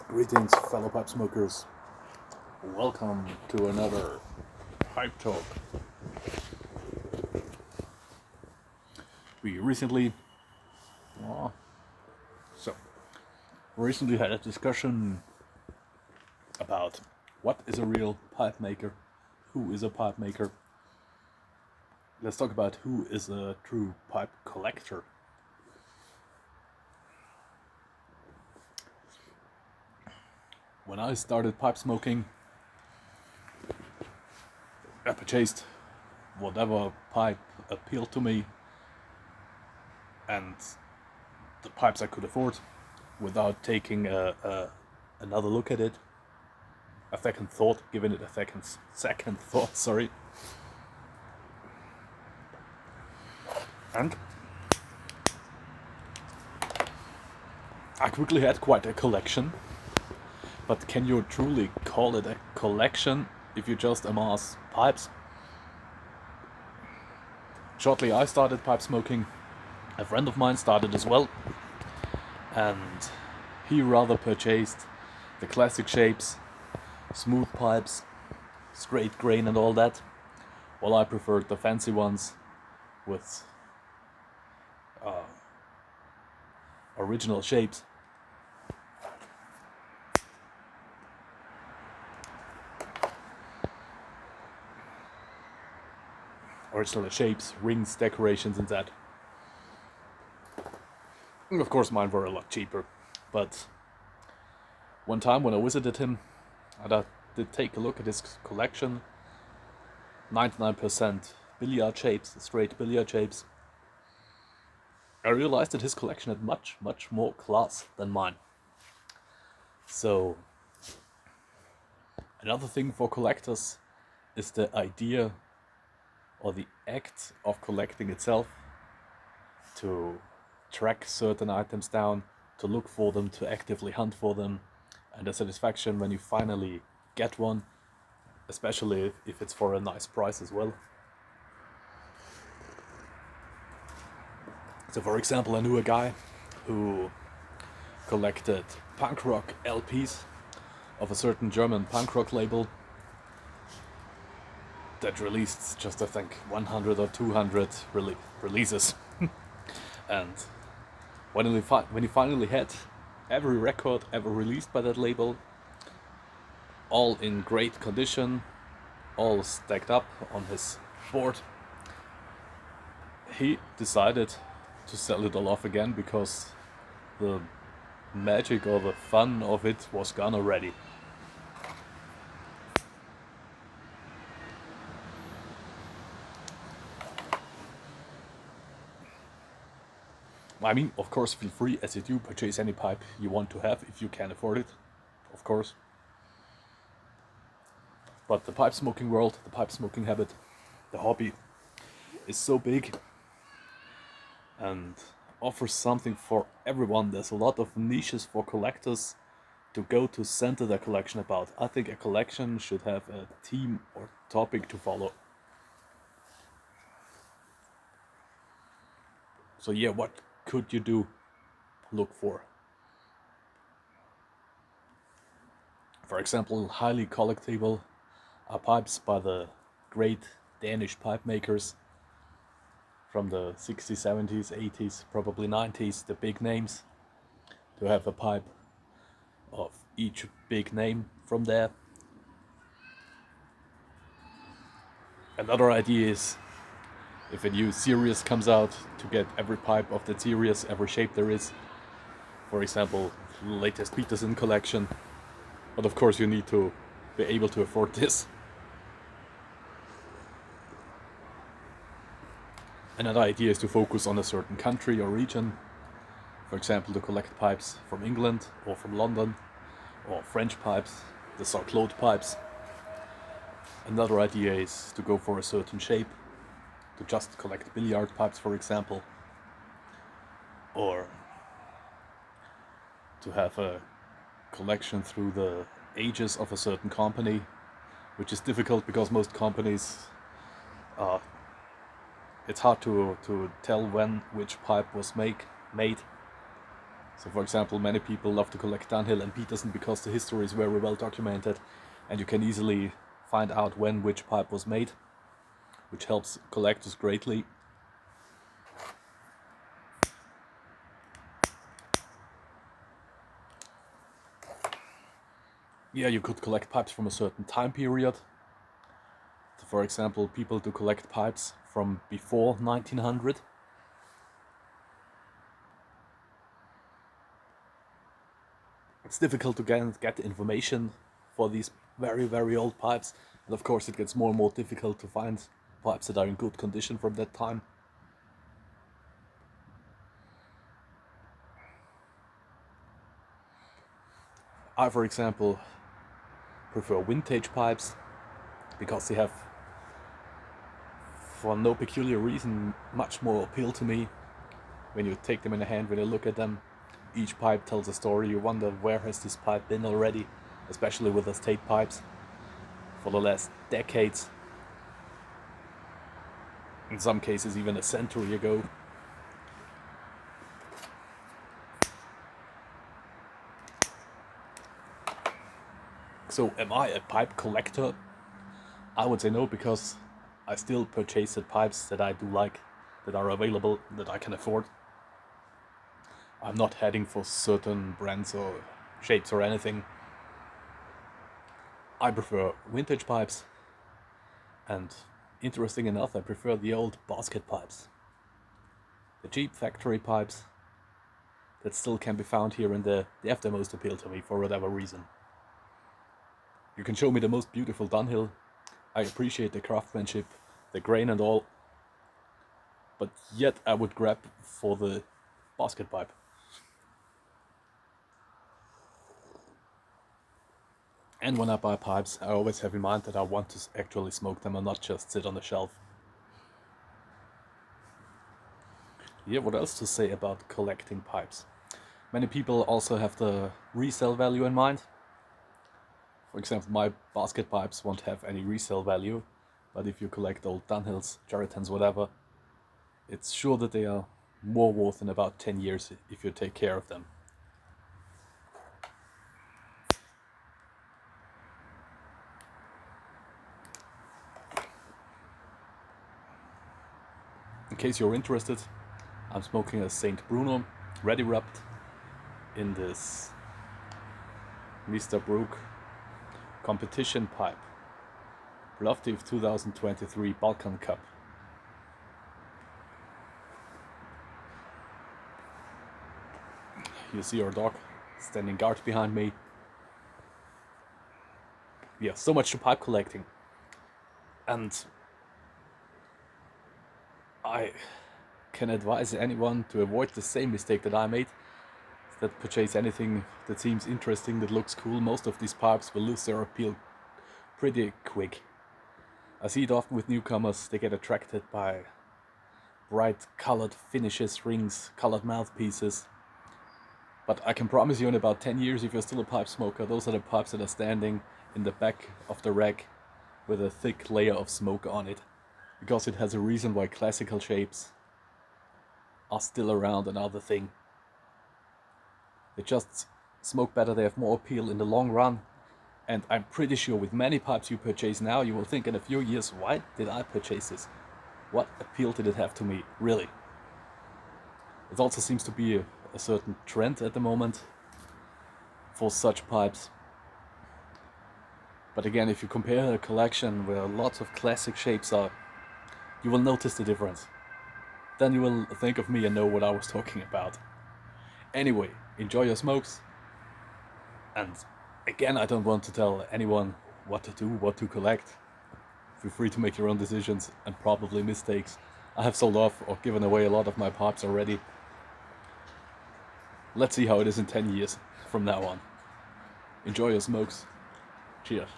Greetings, fellow pipe smokers. Welcome to another pipe talk. We recently, uh, so recently had a discussion about what is a real pipe maker, who is a pipe maker. Let's talk about who is a true pipe collector. When I started pipe smoking, I purchased whatever pipe appealed to me and the pipes I could afford without taking another look at it, a second thought, giving it a second thought, sorry. And I quickly had quite a collection, but can you truly call it a collection if you just amass pipes? Shortly I started pipe smoking, a friend of mine started as well, and he rather purchased the classic shapes, smooth pipes, straight grain and all that, while I preferred the fancy ones with original shapes. Original shapes, rings, decorations and that. And of course mine were a lot cheaper, but one time when I visited him, I did take a look at his collection. 99% billiard shapes, straight billiard shapes. I realized that his collection had much more class than mine. So another thing for collectors is the idea or the act of collecting itself, to track certain items down, to look for them, to actively hunt for them, and the satisfaction when you finally get one, especially if it's for a nice price as well. So for example, I knew a guy who collected punk rock LPs of a certain German punk rock label that released just I think 100 or 200 releases. And when he finally had every record ever released by that label, all in great condition, all stacked up on his board, he decided to sell it all off again because the magic or the fun of it was gone already. I mean, of course, feel free as you do purchase any pipe you want to have if you can afford it, of course. But the pipe smoking world, the pipe smoking habit, the hobby is so big and offers something for everyone. There's a lot of niches for collectors to go to center their collection about. I think a collection should have a theme or topic to follow. So yeah, what could you look for? For example, highly collectible are pipes by the great Danish pipe makers from the 60s, 70s, 80s, probably 90s, the big names, to have a pipe of each big name from there. Another idea is, if a new series comes out, to get every pipe of that series, every shape there is. For example, the latest Peterson collection. But of course you need to be able to afford this. Another idea is to focus on a certain country or region. For example, to collect pipes from England or from London, or French pipes, the Saint-Claude pipes. Another idea is to go for a certain shape, to just collect billiard pipes, for example, or to have a collection through the ages of a certain company, which is difficult because most companies, it's hard to tell when which pipe was made. So for example, many people love to collect Dunhill and Peterson because the history is very well documented and you can easily find out when which pipe was made, which helps collectors greatly. Yeah, you could collect pipes from a certain time period. So for example, people do collect pipes from before 1900. It's difficult to get information for these very old pipes, and of course it gets more and more difficult to find pipes that are in good condition from that time. I, for example, prefer vintage pipes because they have, for no peculiar reason, much more appeal to me. When you take them in the hand, when you look at them, each pipe tells a story. You wonder, where has this pipe been already, especially with estate pipes, for the last decades. In some cases even a century ago. So am I a pipe collector? I would say no, because I still purchase the pipes that I do like, that are available, that I can afford. I'm not heading for certain brands or shapes or anything. I prefer vintage pipes, and interesting enough, I prefer the old basket pipes. The cheap factory pipes that still can be found here and there, they have the most appeal to me for whatever reason. You can show me the most beautiful Dunhill. I appreciate the craftsmanship, the grain and all, but yet I would grab for the basket pipe. And when I buy pipes, I always have in mind that I want to actually smoke them and not just sit on the shelf. Yeah, what else to say about collecting pipes? Many people also have the resale value in mind. For example, my basket pipes won't have any resale value, but if you collect old Dunhills, Jerrytons, whatever, it's sure that they are more worth in about 10 years if you take care of them. In case you're interested, I'm smoking a st.bruno, ready wrapped, in this mr.brog competition pipe, Plovdiv 2023 Balkan Cup. You see our dog standing guard behind me. Yeah, so much to pipe collecting. And I can advise anyone to avoid the same mistake that I made, that purchase anything that seems interesting, that looks cool. Most of these pipes will lose their appeal pretty quick. I see it often with newcomers. They get attracted by bright colored finishes, rings, colored mouthpieces. But I can promise you, in about 10 years, if you're still a pipe smoker, those are the pipes that are standing in the back of the rack with a thick layer of smoke on it. Because it has a reason why classical shapes are still around, another thing. They just smoke better, they have more appeal in the long run. And I'm pretty sure with many pipes you purchase now, you will think in a few years, why did I purchase this? What appeal did it have to me, really? It also seems to be a certain trend at the moment for such pipes. But again, if you compare a collection where lots of classic shapes are, you will notice the difference. Then you will think of me and know what I was talking about. Anyway, enjoy your smokes. And again, I don't want to tell anyone what to do, what to collect. Feel free to make your own decisions, and probably mistakes. I have sold off or given away a lot of my pipes already. Let's see how it is in 10 years from now on. Enjoy your smokes. Cheers.